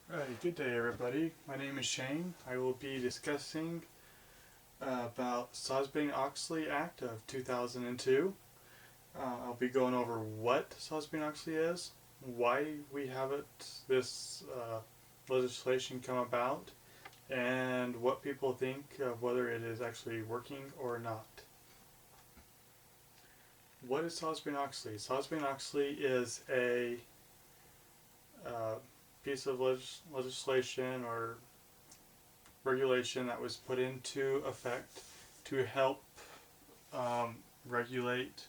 Alright, good day everybody. My name is Shane. I will be discussing about Sarbanes-Oxley Act of 2002. I'll be going over what Sarbanes-Oxley is, why we have this legislation come about, and what people think of whether it is actually working or not. What is Sarbanes-Oxley? Sarbanes-Oxley is a piece of legislation or regulation that was put into effect to help regulate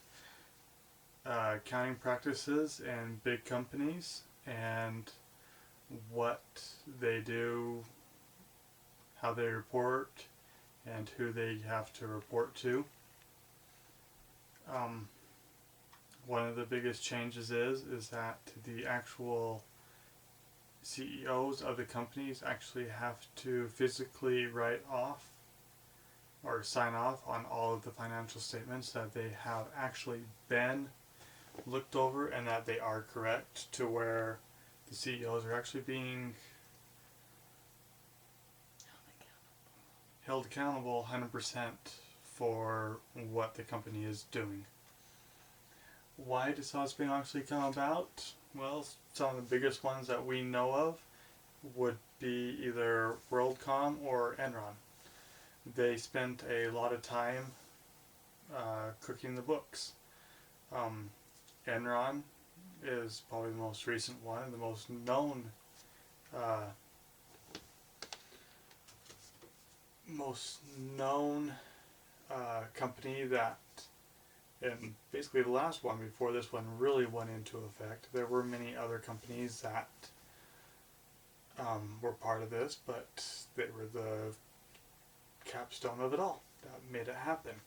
accounting practices in big companies and what they do, how they report, and who they have to report to. One of the biggest changes is that the actual CEOs of the companies actually have to physically write off or sign off on all of the financial statements, that they have actually been looked over and that they are correct, to where the CEOs are actually being held accountable 100% for what the company is doing. Why did Sarbanes-Oxley come about? Well, some of the biggest ones that we know of would be either WorldCom or Enron. They spent a lot of time cooking the books. Enron is probably the most recent one, and the most known company that, and basically the last one before this one really went into effect. There were many other companies that were part of this, but they were the capstone of it all that made it happen.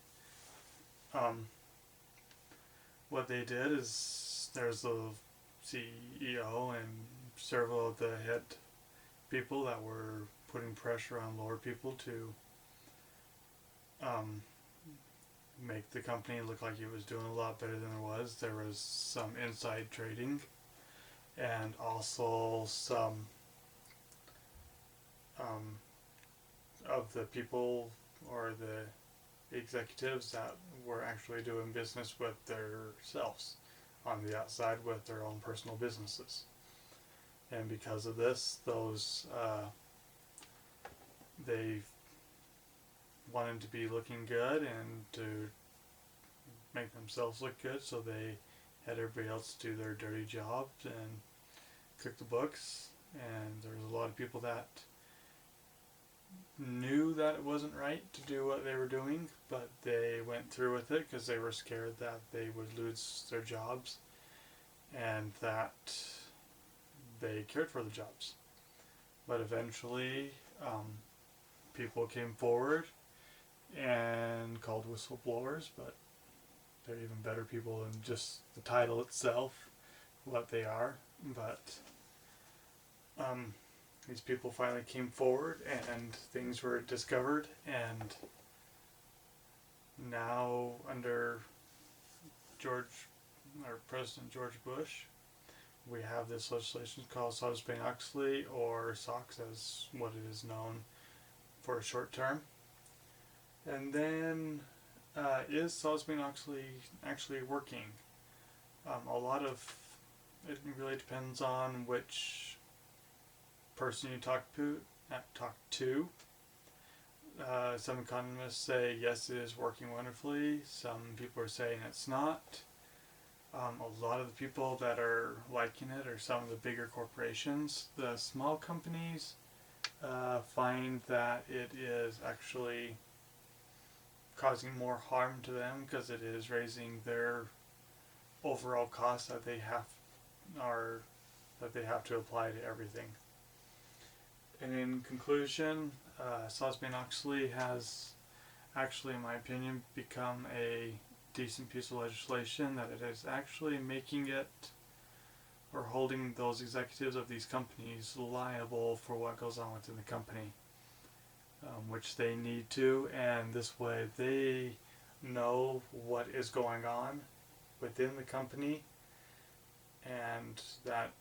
What they did is, there's the CEO and several of the head people that were putting pressure on lower people to make the company look like it was doing a lot better than it was. There was some inside trading, and also some of the people or the executives that were actually doing business with themselves on the outside with their own personal businesses. And because of this, they wanted to be looking good and to make themselves look good, so they had everybody else do their dirty jobs and cook the books. And there was a lot of people that knew that it wasn't right to do what they were doing, but they went through with it because they were scared that they would lose their jobs and that they cared for the jobs. But eventually people came forward and called whistleblowers, but they're even better people than just the title itself, what they are. But these people finally came forward and things were discovered, and now under President George Bush, we have this legislation called Sarbanes-Oxley, or SOX as what it is known for a short term. And then is Sarbanes-Oxley actually working? A lot of it really depends on which person you talk to. Some economists say yes, it is working wonderfully. Some people are saying it's not. A lot of the people that are liking it are some of the bigger corporations. The small companies find that it is actually causing more harm to them because it is raising their overall costs that they have to apply to everything. And in conclusion, Sarbanes-Oxley has actually, in my opinion, become a decent piece of legislation, that it is actually making it, or holding those executives of these companies liable for what goes on within the company, which they need to, and this way they know what is going on within the company and that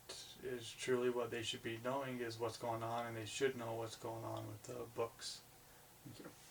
is truly what they should be knowing, is what's going on, and they should know what's going on with the books. Thank you.